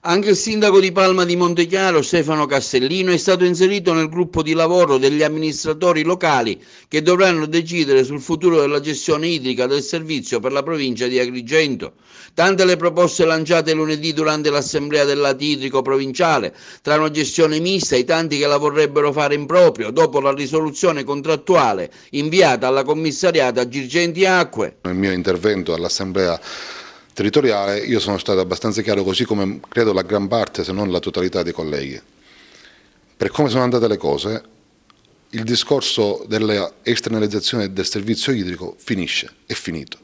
Anche il sindaco di Palma di Montechiaro, Stefano Castellino, è stato inserito nel gruppo di lavoro degli amministratori locali che dovranno decidere sul futuro della gestione idrica del servizio per la provincia di Agrigento. Tante le proposte lanciate lunedì durante l'assemblea del lato idrico provinciale, tra una gestione mista e i tanti che la vorrebbero fare in proprio, dopo la risoluzione contrattuale inviata alla commissariata Girgenti Acque. Nel mio intervento all'assemblea territoriale io sono stato abbastanza chiaro, così come credo la gran parte, se non la totalità dei colleghi. Per come sono andate le cose, il discorso della esternalizzazione del servizio idrico finisce, è finito.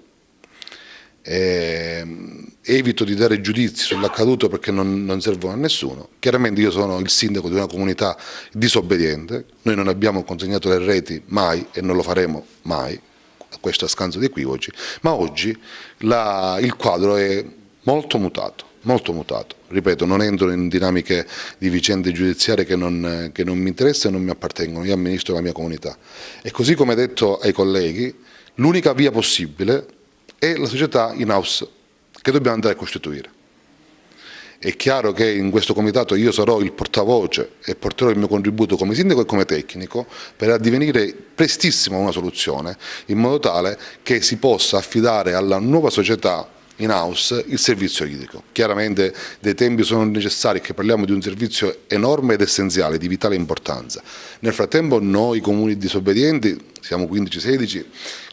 Evito di dare giudizi sull'accaduto perché non servono a nessuno. Chiaramente io sono il sindaco di una comunità disobbediente, noi non abbiamo consegnato le reti mai e non lo faremo mai, questo a scanso di equivoci, ma oggi il quadro è molto mutato, molto mutato. Ripeto, non entro in dinamiche di vicende giudiziarie che non mi interessano e non mi appartengono, io amministro la mia comunità. E così come detto ai colleghi, l'unica via possibile è la società in-house che dobbiamo andare a costituire. È chiaro che in questo comitato io sarò il portavoce e porterò il mio contributo come sindaco e come tecnico per addivenire prestissimo a una soluzione, in modo tale che si possa affidare alla nuova società in house il servizio idrico. Chiaramente dei tempi sono necessari, che parliamo di un servizio enorme ed essenziale, di vitale importanza. Nel frattempo noi comuni disobbedienti, siamo 15-16,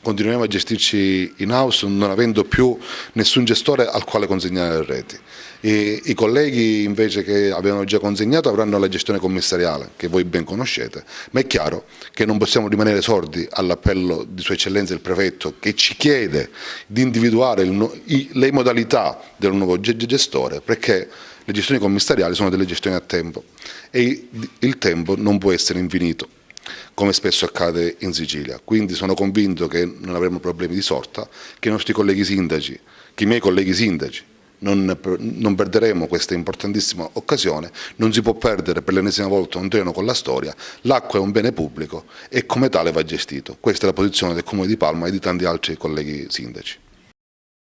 continueremo a gestirci in house non avendo più nessun gestore al quale consegnare le reti. I colleghi invece che avevano già consegnato avranno la gestione commissariale, che voi ben conoscete, ma è chiaro che non possiamo rimanere sordi all'appello di Sua Eccellenza il Prefetto, che ci chiede di individuare le modalità del nuovo gestore, perché le gestioni commissariali sono delle gestioni a tempo e il tempo non può essere infinito, come spesso accade in Sicilia. Quindi sono convinto che non avremo problemi di sorta, che i nostri colleghi sindaci, che i miei colleghi sindaci, non perderemo questa importantissima occasione. Non si può perdere per l'ennesima volta un treno con la storia. L'acqua è un bene pubblico e come tale va gestito. Questa è la posizione del Comune di Palma e di tanti altri colleghi sindaci.